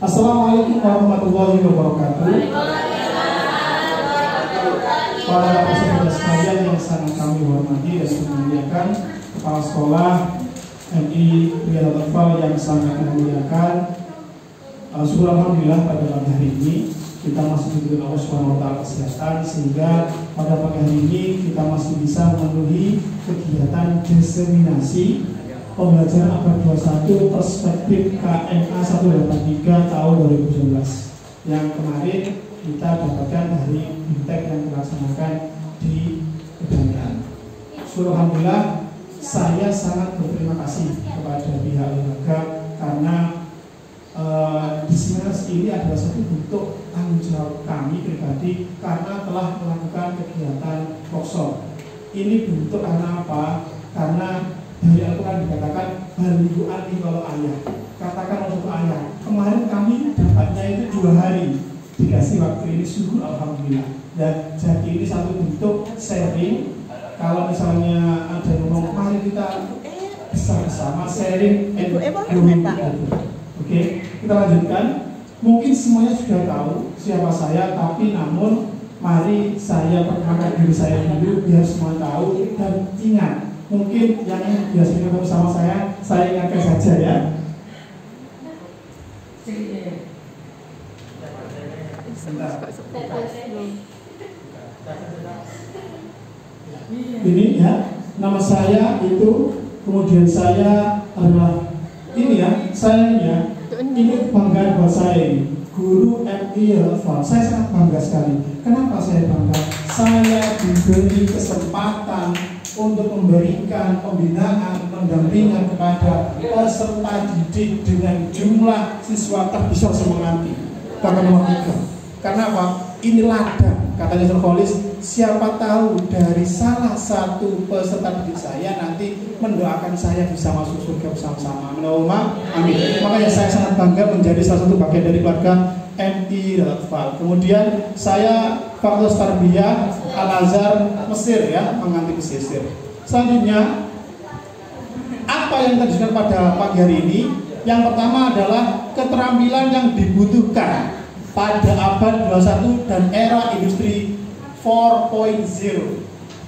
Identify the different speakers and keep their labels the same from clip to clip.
Speaker 1: Assalamualaikum warahmatullahi wabarakatuh. Para peserta sekalian yang sangat kami hormati dan memuliakan, kepala sekolah MI Wilayah Atfal yang sangat memuliakan, syukur alhamdulillah pada pagi hari ini kita masih diberi Allah SWT kesehatan, sehingga pada pagi hari ini kita masih bisa memenuhi kegiatan diseminasi pembelajaran abad 21 perspektif KMA 183 tahun 2019 yang kemarin kita dapatkan dari BIMTEK yang dilaksanakan di Kedangan. Alhamdulillah, saya sangat berterima kasih kepada pihak lembaga karena diseminasi ini adalah satu bentuk tanggung jawab kami pribadi karena telah melakukan kegiatan workshop. Ini bentuk karena apa? Karena dari Al-Quran dikatakan baligu ali walau ayah, katakan untuk ayah. Kemarin kami dapatnya itu 2 hari, dikasih waktu ini, syukur alhamdulillah. Dan jadi ini satu bentuk sharing. Kalau misalnya ada yang ngomong mari kita bersama sharing and growing. Oke, kita lanjutkan. Mungkin semuanya sudah tahu siapa saya, tapi namun mari saya perkenalkan diri saya dulu biar semua tahu dan ingat. Mungkin yang biasanya ketemu sama saya ingatkan saja ya. Ini ya, nama saya itu, kemudian saya adalah ini ya, saya ya, ini kebanggaan buat saya ini, guru MI Atfal. Saya sangat bangga sekali. Kenapa saya bangga? Saya diberi kesempatan untuk memberikan pembinaan, pendampingan kepada peserta didik dengan jumlah siswa terbesar semenanti, bahkan nomor 3. Karena apa? Ini ladang, katanya Servolis. Siapa tahu dari salah satu peserta didik saya nanti mendoakan saya bisa masuk surga bersama-sama. Allahumma amin. Makanya saya sangat bangga menjadi salah satu bagian dari keluarga MI Atfal. Kemudian saya Fakultas Tarbiyah Al-Azhar Mesir ya, menganti pesisir. Selanjutnya, apa yang terjadi pada pagi hari ini? Yang pertama adalah keterampilan yang dibutuhkan pada abad 21 dan era industri 4.0.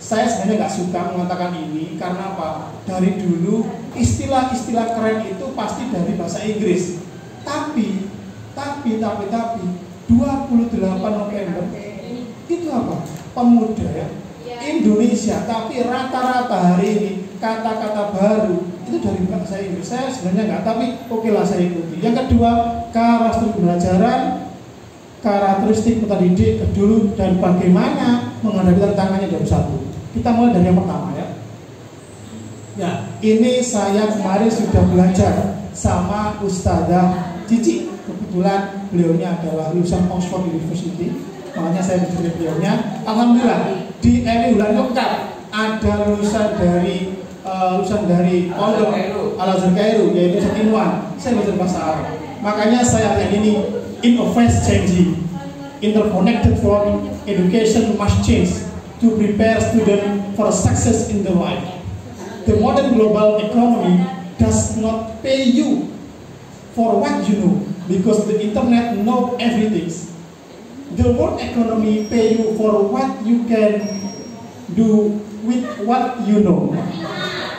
Speaker 1: Saya sebenarnya nggak suka mengatakan ini karena apa? Dari dulu istilah-istilah keren itu pasti dari bahasa Inggris. Tapi 28 November itu apa? Pemuda ya, Indonesia. Tapi rata-rata hari ini kata-kata baru itu dari bahasa Inggris. Saya sebenarnya nggak, tapi oke lah saya ikuti. Yang kedua, karakteristik pembelajaran, karakteristik peserta didik dulu, dan bagaimana menghadapi tantangannya dari satu. Kita mulai dari yang pertama ya. Ya, ini saya kemarin sudah belajar sama Ustazah Cici. Kebetulan beliaunya adalah lulusan Oxford University, makanya saya menjadi beliaunya. Alhamdulillah di MI Bulan Lengkap ada lulusan dari Pondok Al-Azhar Kairo, yaitu Inwan. Saya belajar bahasa Arab. Makanya saya hari ini in a fast changing, interconnected from education must change to prepare students for success in the life. The modern global economy does not pay you for what you know, because the internet know everything. The world economy pay you for what you can do with what you know.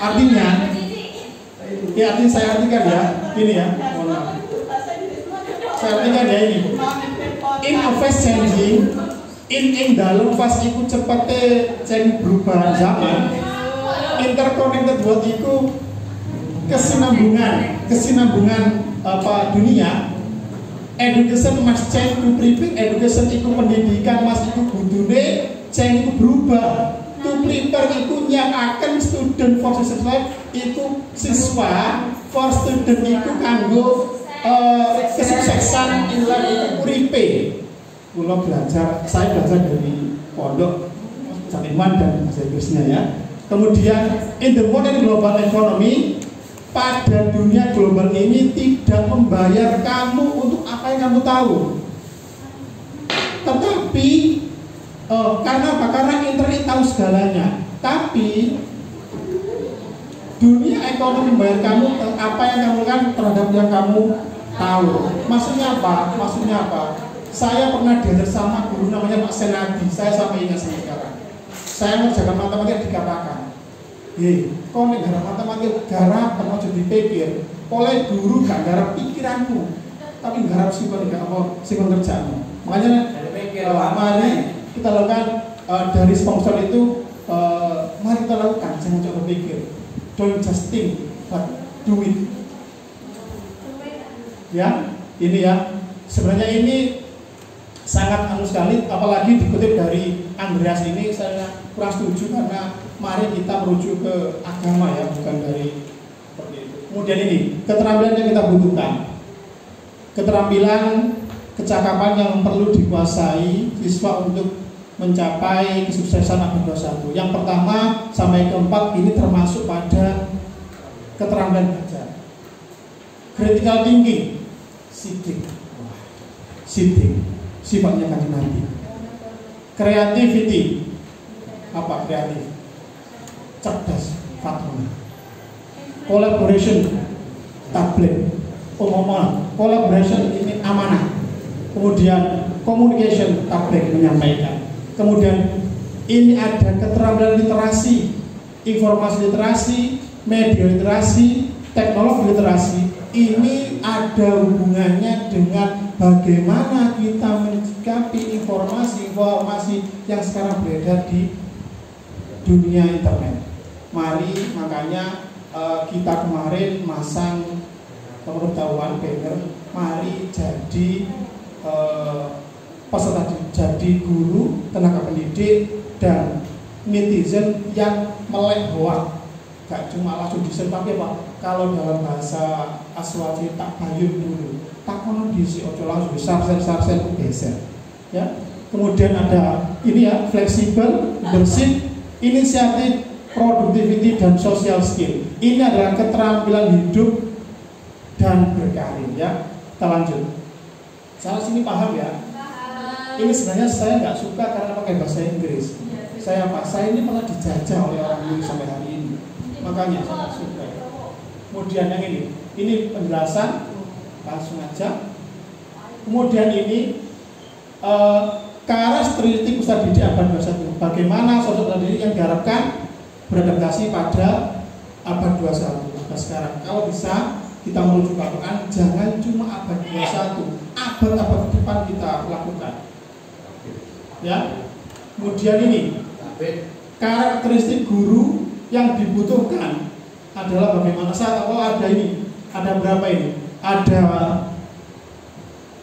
Speaker 1: Artinya saya artikan ya, ini ya, saya artikan ya ini. In a fast changing, in dalam fast ikut cepatnya ceng berubah zaman, interconnected buat itu kesinambungan apa dunia. Education must change to prepare. Education itu pendidikan mas itu budune change itu berubah. To prepare itu yang akan student for success life itu siswa for student itu kanggo kesuksesan ilah itu uripe. Saya belajar dari Pondok Iman dan bahasa Inggrisnya ya. Kemudian in the modern global economy, pada dunia global ini tidak membayar kamu untuk apa yang kamu tahu. Tetapi karena apa? Karena internet tahu segalanya. Tapi dunia ekonomi membayar kamu apa yang kamu lakukan terhadap yang kamu Tahu. Maksudnya apa? Maksudnya apa? Saya pernah diajar sama guru namanya Pak Senadi. Saya sampai ingat sampai sekarang. Saya mengerjakan matematika dikatakan, kau nih garap matematika garap mau jadi pikir. Oleh guru gak garap pikiranmu, tapi garap sikon gak apa sikon kerjaanmu. Makanya mari kita lakukan dari sponsor itu, mari kita lakukan, jangan coba berpikir, don't just think, but do it. Ya, ini ya, sebenarnya ini sangat sekali, apalagi dikutip dari Andreas ini, saya kurang setuju karena mari kita merujuk ke agama ya, bukan dari seperti itu. Kemudian ini, keterampilan yang kita butuhkan, keterampilan, kecakapan yang perlu dikuasai siswa untuk mencapai kesuksesan abad 21. Yang pertama sampai keempat ini termasuk pada keterampilan belajar. Critical thinking, sidik, sifatnya kan nanti. Creativity, apa kreatif? Cerdas, fatwa. Collaboration, tablet, omongan. Collaboration ini amanah. Kemudian communication, tablet menyampaikan. Kemudian ini ada keterampilan literasi, informasi literasi, media literasi, teknologi literasi. Ini ada hubungannya dengan bagaimana kita menyikapi informasi-informasi yang sekarang beredar di dunia internet. Mari makanya kita kemarin masang pemberitahuan banner, mari jadi peserta jadi guru, tenaga pendidik, dan netizen yang melek hoak. Gak cuma langsung diserang, tapi apa? Kalau dalam bahasa Aswaji tak bayun dulu, tak kono diisi ojo langsung sarsen geser. Ya. Kemudian ada ini ya, fleksibel, leadership, inisiatif, productivity, dan social skill. Ini adalah keterampilan hidup dan berkarir ya. Kita lanjut. Salah sini paham ya? Ini sebenarnya saya nggak suka karena pakai bahasa Inggris. Saya ini malah dijajah oleh orang Inggris sampai hari ini. Makanya saya nggak suka. Kemudian yang ini penjelasan langsung aja. Kemudian ini karakteristik peserta didik abad 21. Bagaimana sosok peserta didik yang diharapkan beradaptasi pada abad 21 abad sekarang. Kalau bisa kita merujuk ke Al-Quran, jangan cuma abad 21, abad-abad ke depan kita lakukan. Ya. Kemudian ini karakteristik guru yang dibutuhkan adalah bagaimana saat ada ini, ada berapa ini? Ada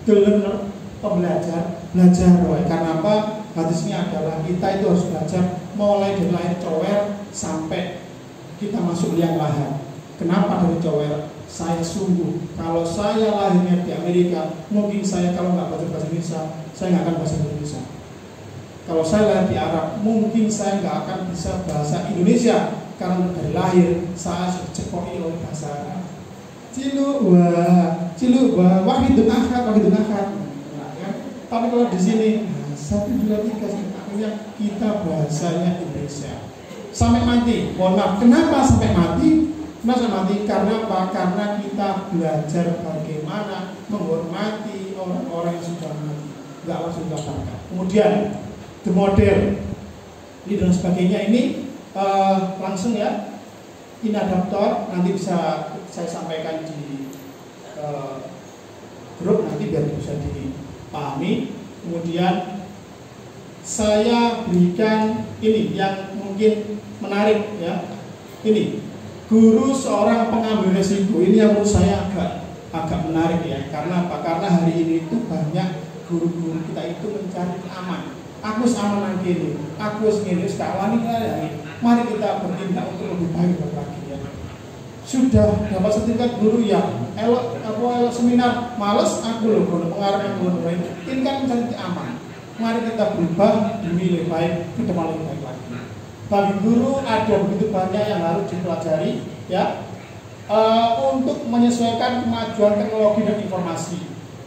Speaker 1: learner, pembelajar, belajar. Karena apa? Hadisnya adalah kita itu harus belajar mulai dari lahir cower sampai kita masuk liang lahat. Kenapa dari cower? Saya sungguh, kalau saya lahirnya di Amerika, mungkin saya kalau nggak belajar bahasa Indonesia, saya nggak akan bahasa Indonesia. Kalau saya lahir di Arab, mungkin saya nggak akan bisa bahasa Indonesia karena dari lahir saya sudah cekoki oleh bahasa Arab. Ciluwa, wahidun akhad. Nah, ya. Tapi kalau di sini 1, 2, 3, akhirnya kita bahasanya Indonesia. Sampai mati, mohon maaf. Kenapa sampai mati? Karena apa? Karena kita belajar bagaimana menghormati orang-orang yang sudah mati, nggak langsung dapatkan. Kemudian the model ini dan sebagainya ini langsung ya, ini adaptor nanti bisa saya sampaikan di grup nanti biar bisa dipahami. Kemudian saya berikan ini yang mungkin menarik ya, ini guru seorang pengambil resiko. Ini yang menurut saya agak menarik ya. Karena apa? Karena hari ini itu banyak guru-guru kita itu mencari aman. Aku aman gini, aku gini, sekarang ini mari kita bertindak untuk lebih baik lagi ya. Sudah dapat sertifikat guru ya, elok seminar, males aku loh pengarang yang guru ini kan mencari aman. Mari kita berubah demi lebih baik, ke depan lebih baik lagi. Bagi guru ada begitu banyak yang harus dipelajari ya, untuk menyesuaikan kemajuan teknologi dan informasi,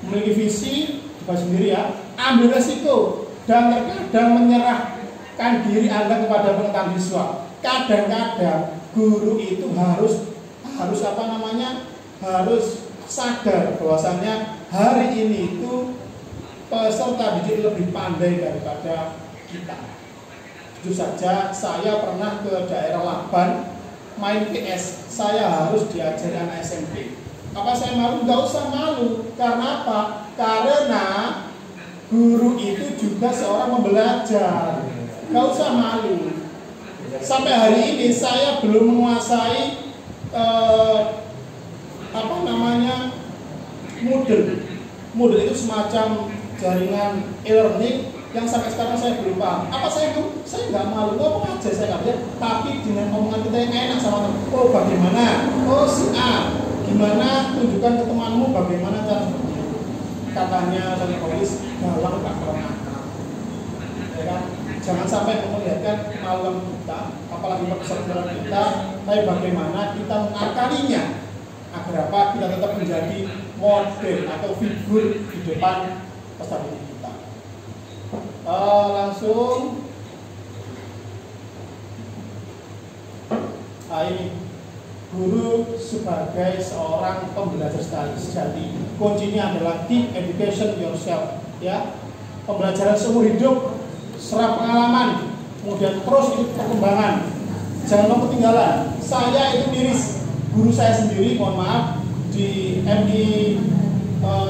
Speaker 1: memiliki visi juga sendiri ya, ambil resiko dan terkadang menyerahkan diri Anda kepada pengetahuan siswa. Kadang-kadang guru itu harus sadar bahwasannya hari ini itu peserta didik lebih pandai daripada kita. Jujur saja, saya pernah ke daerah Laban main PS, saya harus diajari anak SMP. Apa saya malu? Nggak usah malu. Karena apa? Karena guru itu juga seorang pembelajar. Nggak usah malu. Sampai hari ini saya belum menguasai Moodle itu semacam jaringan e-learning yang sampai sekarang saya belum paham. Apa saya nggak malu, ngomong aja saya nggak bisa. Tapi dengan omongan kita yang enak sama teman. Oh bagaimana? Oh si A, gimana? Tunjukkan ke temanmu bagaimana cara seperti itu. Katanya dari polis galang tak pernah. Ya kan? Jangan sampai memperlihatkan kemaluan kita, apalagi persoalan kita. Tapi bagaimana kita mengakalinya agar apa? Kita tetap menjadi model atau figur di depan peserta didik kita. Langsung ini guru sebagai seorang pembelajar sejati, kuncinya adalah keep education yourself, ya. Pembelajaran seumur hidup, serap pengalaman, kemudian terus ikut perkembangan, jangan mau ketinggalan. Saya itu miris, guru saya sendiri, mohon maaf, di MI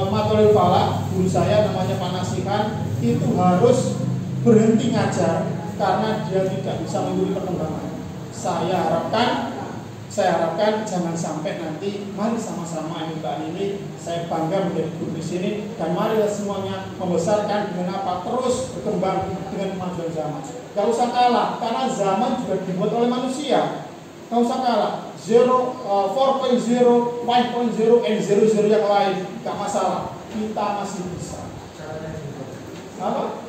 Speaker 1: Matolil Falak, guru saya namanya Pak Nasihan, itu harus berhenti ngajar karena dia tidak bisa mengikuti perkembangan. Saya harapkan jangan sampai nanti, mari sama-sama ini saya bangga menjadi guru di sini, dan mari semuanya membesarkan dengan apa? Terus berkembang dengan kemajuan zaman. Gak usah kalah, karena zaman juga dibuat oleh manusia. Gak usah kalah. 4.0, 5.0, and 00 yang lain, gak masalah. Kita masih bisa. Apa?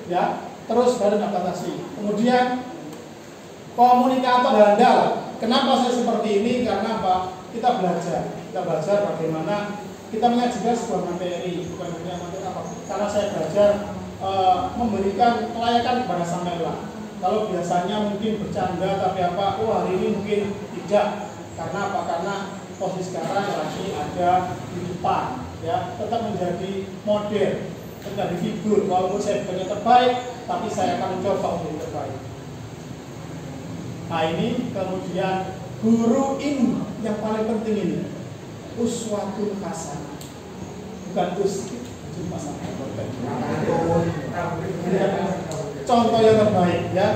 Speaker 1: Ya, terus beradaptasi. Kemudian komunikator handal. Kenapa saya seperti ini? Karena apa? Kita belajar bagaimana kita menyajikan sebuah materi, bukan hanya materi apa. Karena saya belajar memberikan kelayakan kepada Samuel. Kalau biasanya mungkin bercanda, tapi apa? Oh hari ini mungkin tidak. Karena apa? Karena posisi sekarang lagi ada di depan, ya. Tetap menjadi model, menjadi figur. Walaupun saya bukannya terbaik, tapi saya akan mencoba untuk yang terbaik. Nah ini kemudian guru ini yang paling penting ini, uswatun hasanah, bukan contoh yang terbaik, ya.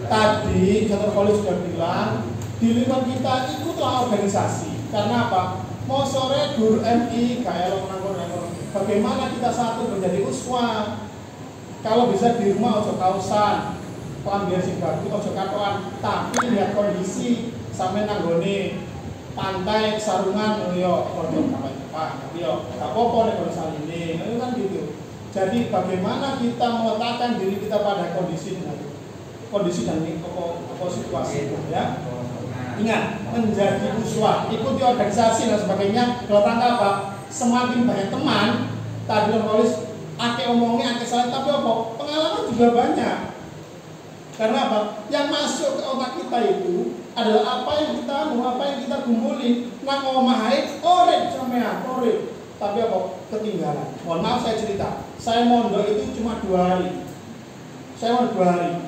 Speaker 1: Tadi Dr. Khalid sudah bilang di lingkungan kita ikutlah organisasi. Karena apa? Mau sore guru MI kayak bagaimana kita satu menjadi uswah. Kalau bisa di rumah ojo kausan, kelambian sing bagus ojo katoan, tapi lihat kondisi sampai nanggone pantai sarungan yo ojo Pak, yo gak apa-apa nek ono saline, kan gitu. Jadi bagaimana kita meletakkan diri kita pada kondisi dan situasi, ya. Ingat, menjadi uswah, ikuti organisasi dan sebagainya. Dalam rangka apa? Semakin banyak teman, tadi nulis ake omongnya, ake salah, tapi apa? Pengalaman juga banyak. Karena apa? Yang masuk ke otak kita itu adalah apa yang kita kumpulin. Nang omahai, orek sampean, orek. Tapi apa? Ketinggalan. Mohon maaf saya cerita. Saya mondok itu cuma 2 hari. Saya pulang.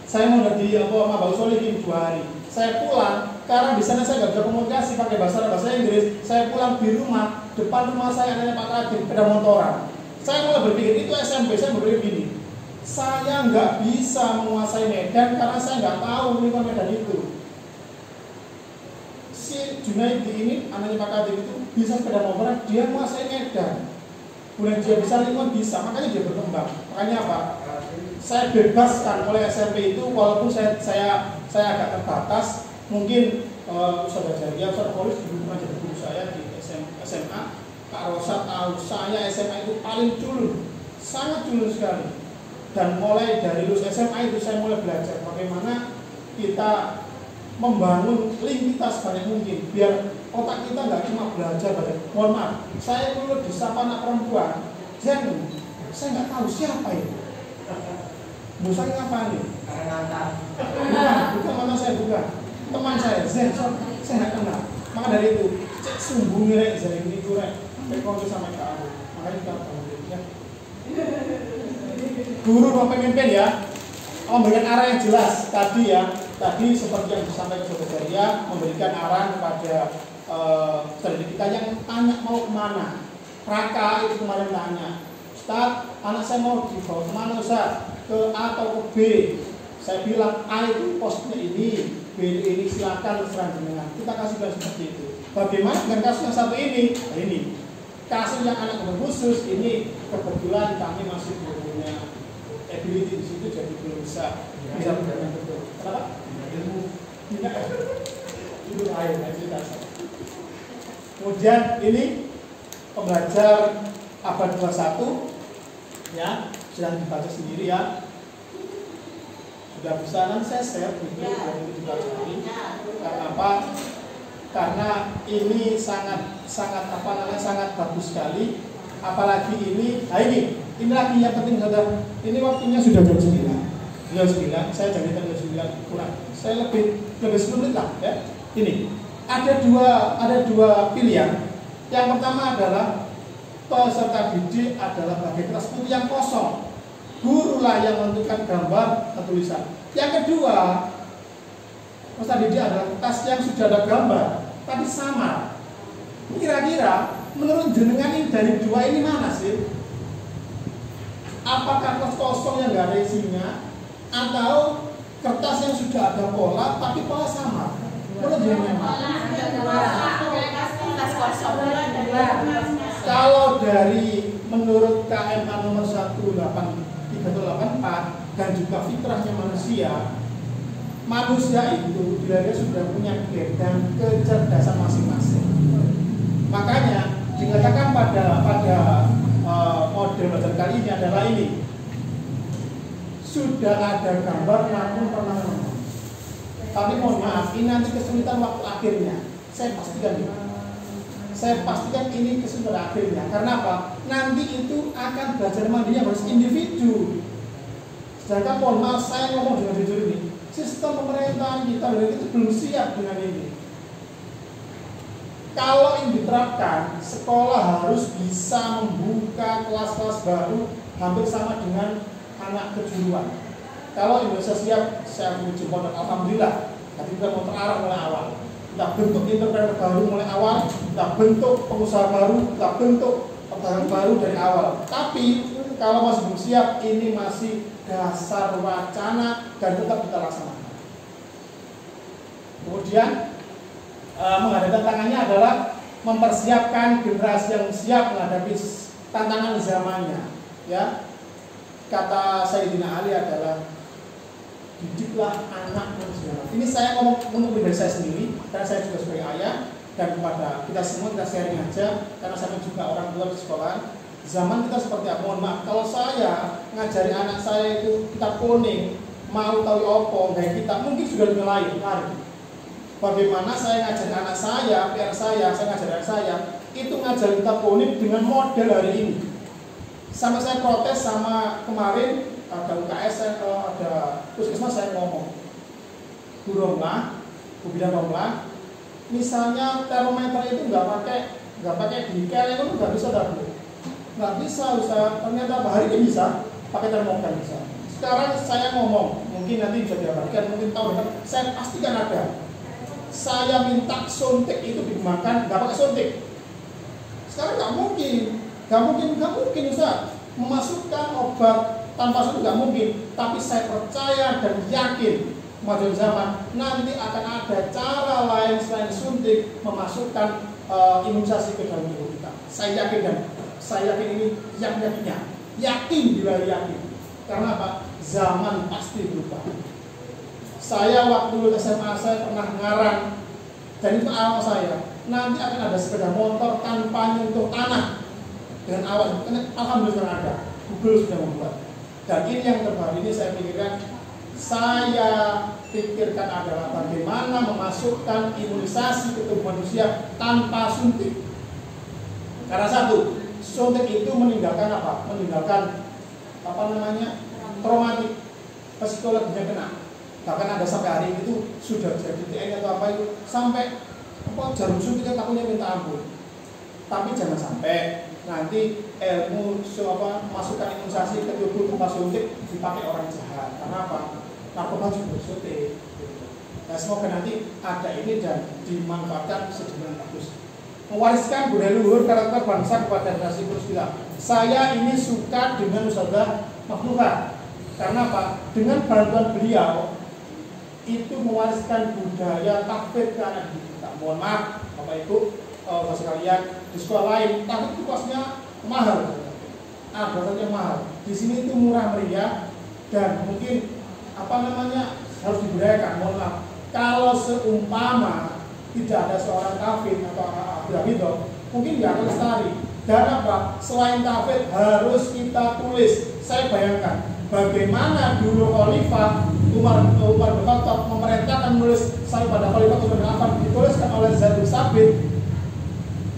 Speaker 1: Saya mondok di Mabau Solihin 2 hari. Saya pulang karena di sana saya nggak bisa komunikasi pakai bahasa Inggris. Saya pulang di rumah, depan rumah saya adanya Pak Kadin, sepeda motoran. Saya mulai berpikir itu SMP. Saya berpikir gini. Saya nggak bisa menguasai Medan karena saya nggak tahu lingkungan Medan itu. Si Junaidi ini, anaknya Pak Kadin itu bisa sepeda motoran, dia menguasai Medan. Kemudian dia bisa lingkungan bisa, makanya dia berkembang. Makanya apa? Saya bebaskan oleh SMP itu, walaupun saya agak terbatas. Mungkin saudara Jariah, saudara Polis dulu pernah jadi guru saya di SMA. Kak Rosa tahu saya SMA itu paling culun, sangat culun sekali. Dan mulai dari lulus SMA itu saya mulai belajar bagaimana kita membangun link kita sebanyak mungkin biar otak kita nggak cuma belajar. Mohon maaf, saya dulu disapa anak perempuan, saya nggak tahu siapa itu. Bosan ngapain nih? Bukan mana saya bukan. Teman saya, Zen, saya nggak kenal. Maka dari itu, cek sungguh mirek Zen ini kurang. Rekor sama kamu. Makanya kita bangun ya. Guru mau pemimpin ya, memberikan arah yang jelas tadi ya. Tadi seperti yang disampaikan Saudara Zaria, memberikan arahan kepada saudara kita yang tanya mau kemana. Raka itu kemarin tanya, Ustaz, anak saya mau dibawa kemana Ustaz? Ke A atau ke B? Saya bilang A itu posnya ini, B ini silakan selanjutnya. Kita kasih seperti itu. Bagaimana dengan kasus yang satu ini? Nah, ini kasus yang anak khusus ini kebetulan kami masih belum punya ability di situ, jadi belum bisa benar betul. Kenapa? Ilmu tidak itu lain cerita. Kemudian ini pembelajar abad 21 ya, sedang dibaca sendiri ya. Sudah bisa, nanti saya share video yang itu dipelajari. Karena apa? Karena ini sangat bagus sekali. Apalagi ini, nah ini lagi yang penting saudara. Ini waktunya sudah jam 9. Saya jadikan jam 9 kurang. Saya lebih 10 menit lah ya. Ini ada dua pilihan. Yang pertama adalah peserta didik adalah bagian kelas putih yang kosong. Gurulah yang menentukan gambar dan tulisan. Yang kedua, peserta didik adalah kertas yang sudah ada gambar tapi samar. Kira-kira menurut jenengan ini dari dua ini mana sih? Apakah kertas kosong yang nggak ada isinya, atau kertas yang sudah ada pola tapi pola samar? Menurut jenengan mana? Kalau dari menurut KMA nomor 18384 dan juga fitrahnya manusia itu bila dia sudah punya gen dan kecerdasan masing-masing. Makanya dikatakan pada model belajar kali ini adalah ini, sudah ada gambar namun pernah menang. Tapi mohon maaf, ini nanti kesulitan waktu akhirnya. Saya pastikan ini kesulitan akhirnya. Karena apa? Nanti itu akan belajar mandiri harus individu. Sedangkan mohon maaf, saya ngomong dengan jujur ini, sistem pemerintahan kita itu belum siap dengan ini. Kalau ini diterapkan, sekolah harus bisa membuka kelas-kelas baru hampir sama dengan anak kejuruan. Kalau Indonesia siap, saya menguji modal alhamdulillah. Tapi kita mau terarah mulai awal. Kita bentuk entrepreneur baru mulai awal, kita bentuk pengusaha baru, kita bentuk pedagang baru dari awal. Tapi kalau masih belum siap, ini masih dasar wacana dan tetap kita laksanakan. Kemudian menghadapi tantangannya adalah mempersiapkan generasi yang siap menghadapi tantangan zamannya. Ya, kata Sayyidina Ali adalah didiklah anak manusia. Ini saya ngomong untuk pribadi saya sendiri, karena saya juga sebagai ayah dan kepada kita semua kita sharing aja, karena saya juga orang tua di sekolah. Zaman kita seperti apa? Mohon maaf, kalau saya ngajari anak saya itu kita kuning, mau tahu opo, kayak kita mungkin sudah mulai lari. Bagaimana saya ngajari anak saya, PR saya ngajari anak saya, itu ngajari kita kuning dengan model hari ini. Sampai saya protes sama kemarin ada UKS, ada puskesmas, saya ngomong, Bu Bidang Romlah, misalnya termometer itu nggak pakai nikel, itu nggak bisa dapur. Nggak bisa, ternyata hari ini bisa pakai termometer bisa. Sekarang saya ngomong, mungkin nanti bisa diabadikan, mungkin tahun depan saya pastikan ada. Saya minta suntik itu digunakan, nggak pakai suntik. Sekarang nggak mungkin Ustaz memasukkan obat tanpa suntik, nggak mungkin. Tapi saya percaya dan yakin kemajuan zaman nanti akan ada cara lain selain suntik memasukkan imunisasi ke dalam tubuh kita. Saya yakin ini yakin bila yakin. Karena apa? Zaman pasti berubah. Saya waktu SMA saya pernah ngarang, dan itu awal saya. Nanti akan ada sepeda motor tanpa nyentuh tanah dengan awal. Alhamdulillah ada. Google sudah membuat. Dan ini yang terbaru ini saya pikirkan adalah bagaimana memasukkan imunisasi ke tubuh manusia tanpa suntik. Karena satu, suntik itu meninggalkan traumatik. psikologinya kena. Bahkan ada sampai hari itu sudah jadi TN atau apa itu sampai jarum suntik takutnya minta ampun. Tapi jangan sampai nanti ilmu masukan imunisasi ke tubuh tanpa suntik dipakai orang jahat. Karena apa? Narkoba juga suntik. Nah, semoga nanti ada ini dan dimanfaatkan sedemikian bagus. Mewariskan budaya luhur karakter bangsa kepada generasi terus. Saya ini suka dengan Ustadzah Makhlukat. Karena apa? Dengan bantuan beliau itu mewariskan budaya takfir ke anak kita. Mohon maaf, Bapak Ibu, sekalian di sekolah lain, takfir itu kosnya mahal. Harganya mahal. Di sini itu murah meriah dan mungkin harus dibudayakan. Mohon maaf. Kalau seumpama tidak ada seorang kafir atau Abdul mungkin nggak akan lestari. Dan apa? Selain kafir harus kita tulis. Saya bayangkan bagaimana dulu Khalifah Umar bin Khattab memerintahkan menulis saya pada Khalifah Umar bin Khattab dituliskan oleh Zaid bin Sabit.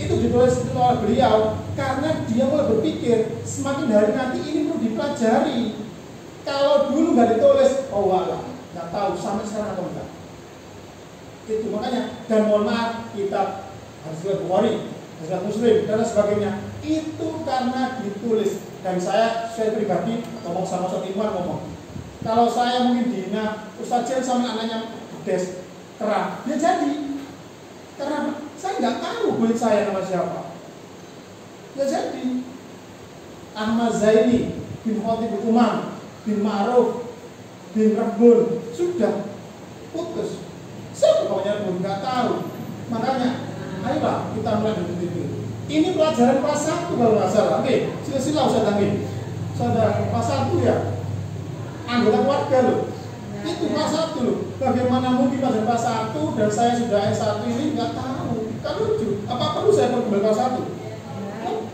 Speaker 1: Itu ditulis oleh beliau karena dia mulai berpikir semakin hari nanti ini perlu dipelajari. Kalau dulu nggak ditulis, oh walah, nggak tahu sampai sekarang atau enggak. Itu makanya, dan mohon maaf, kita harus lihat Bukhari, harus lihat Muslim dan sebagainya. Itu karena ditulis. Dan saya pribadi ngomong sama Ustaz Iman ngomong, kalau saya mungkin dihina Ustaz Jen sama anaknya Des kerah, dia jadi karena saya nggak tahu kulit saya nama siapa. Dia jadi Ahmad Zaini bin Khotib bin Umam bin Ma'ruf bin Rebun sudah putus. Siapa pokoknya pun nggak tahu. Makanya, ayolah kita mulai dari titik. Ini pelajaran kelas 1 kalau nggak salah. Oke, sila Ustaz Angin. Saudara kelas 1 ya. Anggota keluarga loh. Itu kelas 1 loh. Bagaimana mungkin pelajaran kelas 1 dan saya sudah S1 ini nggak tahu. Kan lucu. Apa perlu saya kembali kelas 1?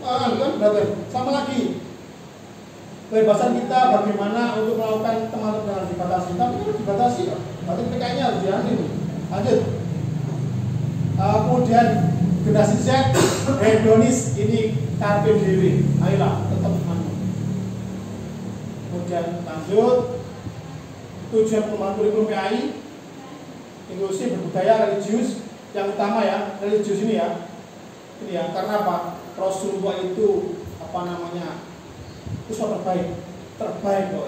Speaker 1: Kan berarti sama lagi. Kebebasan kita bagaimana untuk melakukan teman-teman dengan dibatasi. Tapi kalau dibatasi ya, berarti PKI-nya harus diambil. Lanjut. Kemudian generasi Z, hedonis ini karpe diri. Ayolah, tetap manu. Kemudian lanjut. Tujuan perubahan kurikulum PAI inklusif, berbudaya, religius. Yang utama ya, religius ini ya. Ini ya, karena apa? Rasulullah itu itu terbaik kok.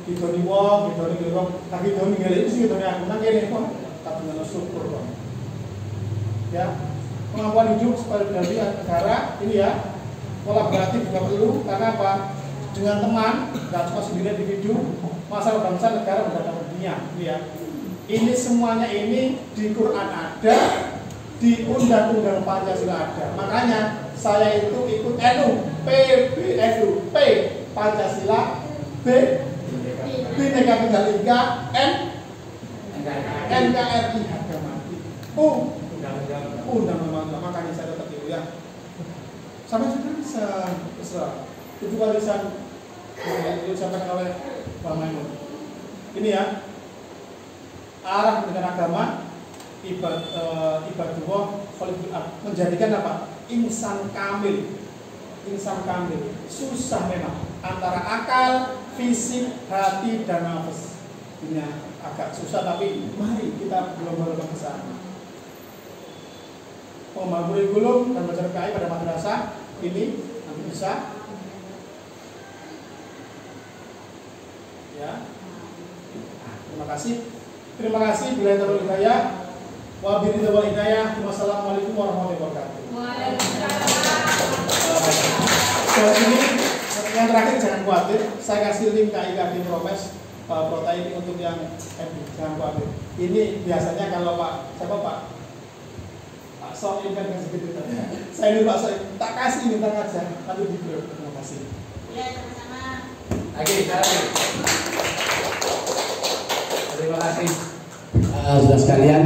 Speaker 1: Hidoni wong, hidoni wong, tak hidoni ngene iki sing hidoni aku nang kene kok tak ngono syukur kok. Ya, kemampuan hidup sebagai negara ini ya, kolaboratif juga perlu karena apa? Dengan teman, nggak cuma sendiri individu, masalah bangsa, negara, berdampak dunia, ini ya. Ini semuanya ini di Quran ada, di Undang-Undang Pancasila ada. Makanya saya itu ikut NU, PBNU, P Pancasila, B Bhinneka Tunggal Ika, N NKRI harga mati, U Undang-Undang. Makanya saya tetap itu ya. Sampai sudah bisa Islam. Itu warisan yang diucapkan oleh Bang Maimun. Ini ya, arah dengan agama ibadullah menjadikan apa? Insan kamil. Susah memang antara akal, fisik, hati dan nafas. Ini agak susah tapi mari kita belum ke sana. Pengembangan kurikulum dan belajar PAI pada madrasah ini nanti bisa. Ya. Terima kasih. Bila itu hidayah. Wabillahi taufiq wal hidayah. Wassalamualaikum warahmatullahi wabarakatuh. Dan ini yang terakhir jangan khawatir. Saya kasih link KIKD Promes Protein untuk yang MD. Jangan khawatir. Ini biasanya kalau Pak Sok ini kan segitu saja. Saya dulu Pak Sok tak kasih minta aja. Nanti di grup. Terima kasih.
Speaker 2: Ya sama-sama.
Speaker 3: Oke, terima kasih. Sudah sekalian.